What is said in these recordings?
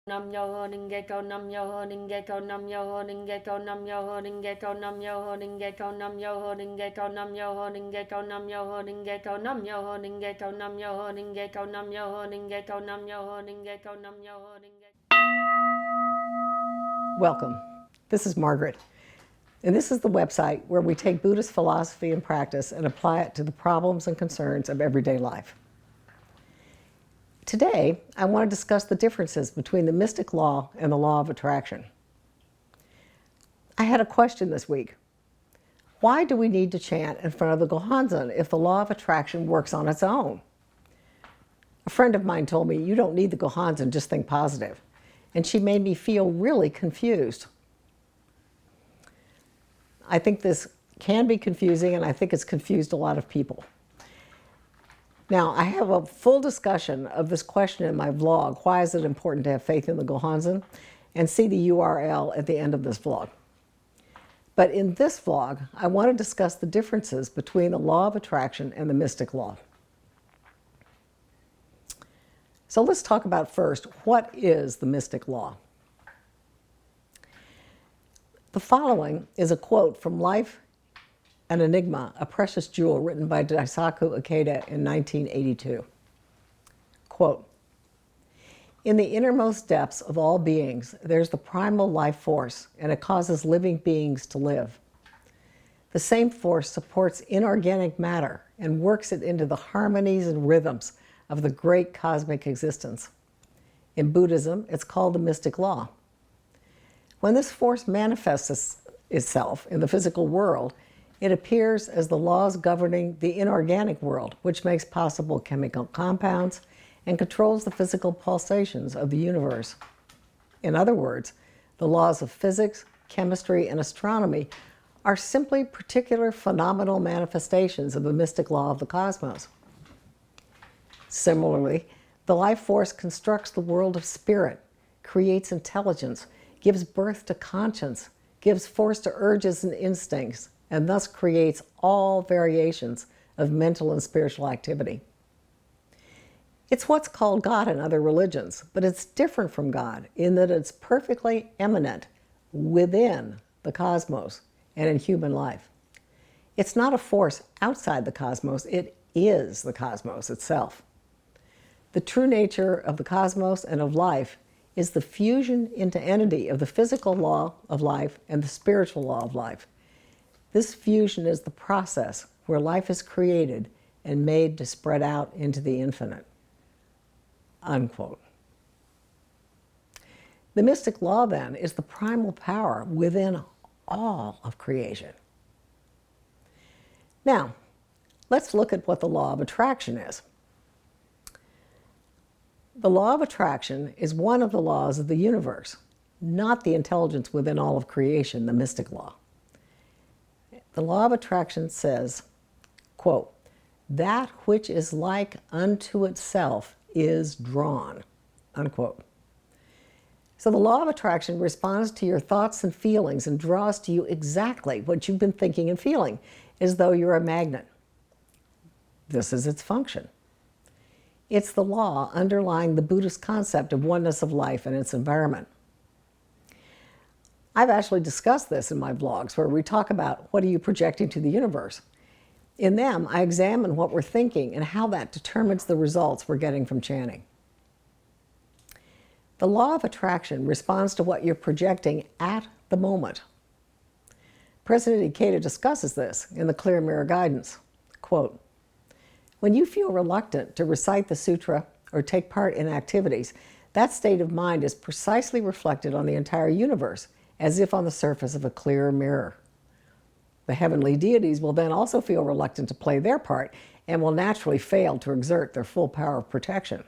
Nam-myoho-renge-kyo, Nam-myoho-renge-kyo, Nam-myoho-renge-kyo, Nam-myoho-renge-kyo, Nam-myoho-renge-kyo, Nam-myoho-renge-kyo, Nam-myoho-renge-kyo, Nam-myoho-renge-kyo, Nam-myoho-renge-kyo, Nam-myoho-renge-kyo, Nam-myoho-renge-kyo, Nam-myoho-renge-kyo, Nam-myoho-renge-kyo. Welcome. This is Margaret, and this is the website where we take Buddhist philosophy and practice and apply it to the problems and concerns of everyday life. Today, I want to discuss the differences between the mystic law and the law of attraction. I had a question this week. Why do we need to chant in front of the Gohanzen if the law of attraction works on its own? A friend of mine told me, you don't need the Gohanzen, just think positive. And she made me feel really confused. I think this can be confusing, and I think it's confused a lot of people. Now, I have a full discussion of this question in my vlog, Why is it important to have faith in the Gohanzen? And see the URL at the end of this vlog. But in this vlog, I want to discuss the differences between the law of attraction and the mystic law. So let's talk about first, what is the mystic law? The following is a quote from Life an Enigma, a Precious Jewel, written by Daisaku Ikeda in 1982. Quote, "In the innermost depths of all beings, there's the primal life force, and it causes living beings to live. The same force supports inorganic matter and works it into the harmonies and rhythms of the great cosmic existence. In Buddhism, it's called the mystic law. When this force manifests itself in the physical world, it appears as the laws governing the inorganic world, which makes possible chemical compounds and controls the physical pulsations of the universe. In other words, the laws of physics, chemistry, and astronomy are simply particular phenomenal manifestations of the mystic law of the cosmos. Similarly, the life force constructs the world of spirit, creates intelligence, gives birth to conscience, gives force to urges and instincts, and thus creates all variations of mental and spiritual activity. It's what's called God in other religions, but it's different from God in that it's perfectly immanent within the cosmos and in human life. It's not a force outside the cosmos, it is the cosmos itself. The true nature of the cosmos and of life is the fusion into entity of the physical law of life and the spiritual law of life. This fusion is the process where life is created and made to spread out into the infinite." Unquote. The mystic law, then, is the primal power within all of creation. Now, let's look at what the law of attraction is. The law of attraction is one of the laws of the universe, not the intelligence within all of creation, the mystic law. The law of attraction says, quote, "That which is like unto itself is drawn," unquote. So the law of attraction responds to your thoughts and feelings and draws to you exactly what you've been thinking and feeling, as though you're a magnet. This is its function. It's the law underlying the Buddhist concept of oneness of life and its environment. I've actually discussed this in my vlogs where we talk about what are you projecting to the universe. In them, I examine what we're thinking and how that determines the results we're getting from chanting. The law of attraction responds to what you're projecting at the moment. President Ikeda discusses this in the Clear Mirror Guidance. Quote, "When you feel reluctant to recite the sutra or take part in activities, that state of mind is precisely reflected on the entire universe, as if on the surface of a clear mirror. The heavenly deities will then also feel reluctant to play their part and will naturally fail to exert their full power of protection.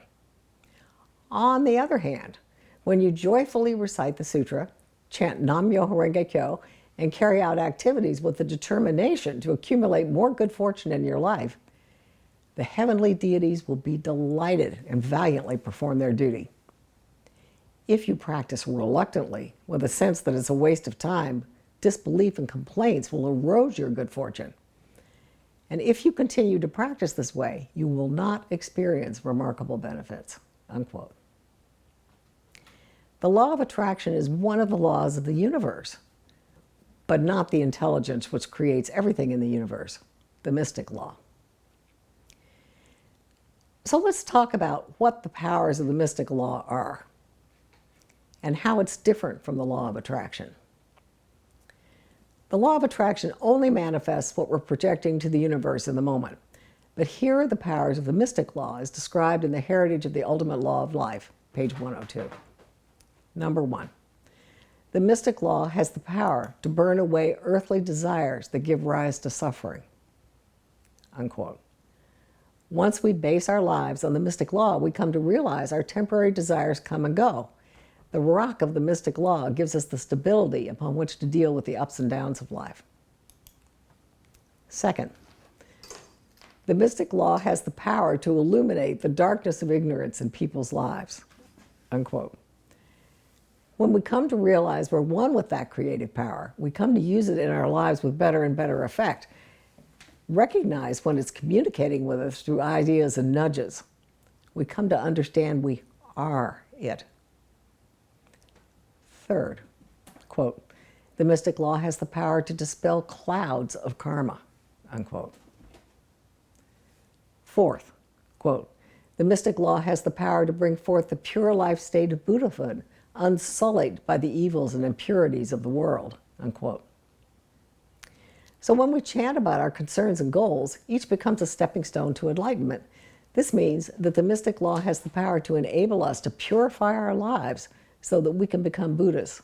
On the other hand, when you joyfully recite the sutra, chant Nam-myoho-renge-kyo, and carry out activities with the determination to accumulate more good fortune in your life, the heavenly deities will be delighted and valiantly perform their duty. If you practice reluctantly, with a sense that it's a waste of time, disbelief and complaints will erode your good fortune. And if you continue to practice this way, you will not experience remarkable benefits." Unquote. The law of attraction is one of the laws of the universe, but not the intelligence which creates everything in the universe, the mystic law. So let's talk about what the powers of the mystic law are and how it's different from the law of attraction. The law of attraction only manifests what we're projecting to the universe in the moment. But here are the powers of the mystic law as described in the Heritage of the Ultimate Law of Life, page 102. Number 1, the mystic law has the power to burn away earthly desires that give rise to suffering. Unquote. Once we base our lives on the mystic law, we come to realize our temporary desires come and go. The rock of the mystic law gives us the stability upon which to deal with the ups and downs of life. Second, the mystic law has the power to illuminate the darkness of ignorance in people's lives. Unquote. When we come to realize we're one with that creative power, we come to use it in our lives with better and better effect. Recognize when it's communicating with us through ideas and nudges. We come to understand we are it. Third, quote, the mystic law has the power to dispel clouds of karma, unquote. Fourth, quote, the mystic law has the power to bring forth the pure life state of Buddhahood, unsullied by the evils and impurities of the world, unquote. So when we chant about our concerns and goals, each becomes a stepping stone to enlightenment. This means that the mystic law has the power to enable us to purify our lives so that we can become Buddhas.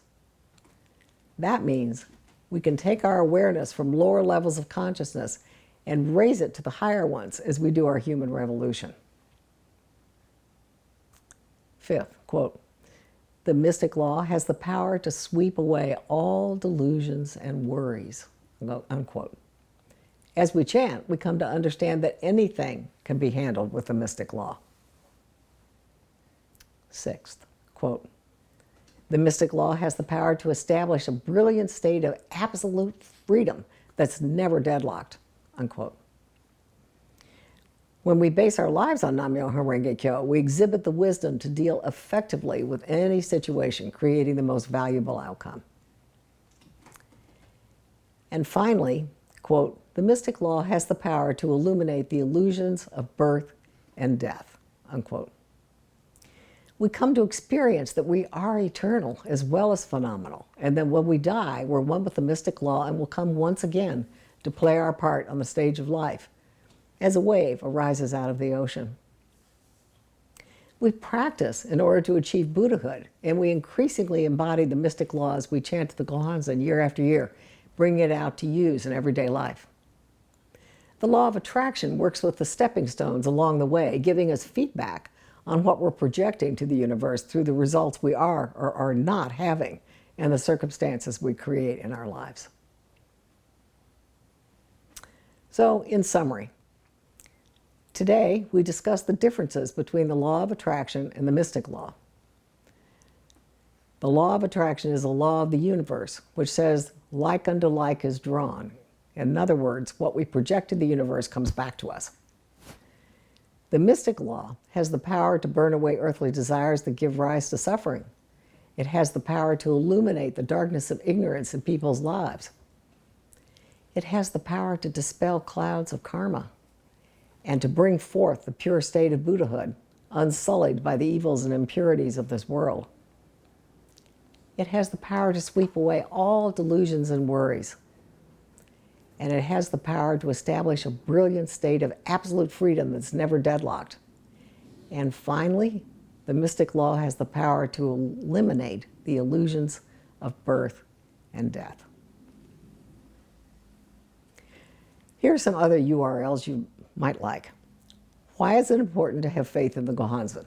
That means we can take our awareness from lower levels of consciousness and raise it to the higher ones as we do our human revolution. Fifth, quote, the mystic law has the power to sweep away all delusions and worries, unquote. As we chant, we come to understand that anything can be handled with the mystic law. Sixth, quote, the mystic law has the power to establish a brilliant state of absolute freedom that's never deadlocked, unquote. When we base our lives on Nam-myoho-renge-kyo, we exhibit the wisdom to deal effectively with any situation, creating the most valuable outcome. And finally, quote, the mystic law has the power to illuminate the illusions of birth and death, unquote. We come to experience that we are eternal as well as phenomenal, and that when we die, we're one with the mystic law and will come once again to play our part on the stage of life, as a wave arises out of the ocean. We practice in order to achieve Buddhahood, and we increasingly embody the mystic law as we chant the Gohanzen year after year, bringing it out to use in everyday life. The law of attraction works with the stepping stones along the way, giving us feedback on what we're projecting to the universe through the results we are or are not having and the circumstances we create in our lives. So, in summary, today we discussed the differences between the law of attraction and the mystic law. The law of attraction is a law of the universe, which says like unto like is drawn. In other words, what we project in the universe comes back to us. The mystic law has the power to burn away earthly desires that give rise to suffering. It has the power to illuminate the darkness of ignorance in people's lives. It has the power to dispel clouds of karma and to bring forth the pure state of Buddhahood, unsullied by the evils and impurities of this world. It has the power to sweep away all delusions and worries. And it has the power to establish a brilliant state of absolute freedom that's never deadlocked. And finally, the mystic law has the power to eliminate the illusions of birth and death. Here are some other URLs you might like. Why is it important to have faith in the Gohanzen?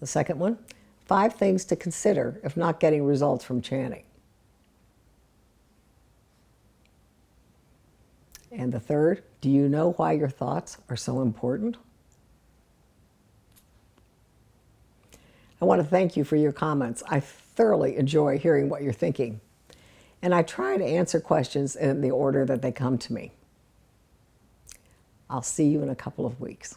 The second one, 5 things to consider if not getting results from chanting. And the third, do you know why your thoughts are so important? I want to thank you for your comments. I thoroughly enjoy hearing what you're thinking. And I try to answer questions in the order that they come to me. I'll see you in a couple of weeks.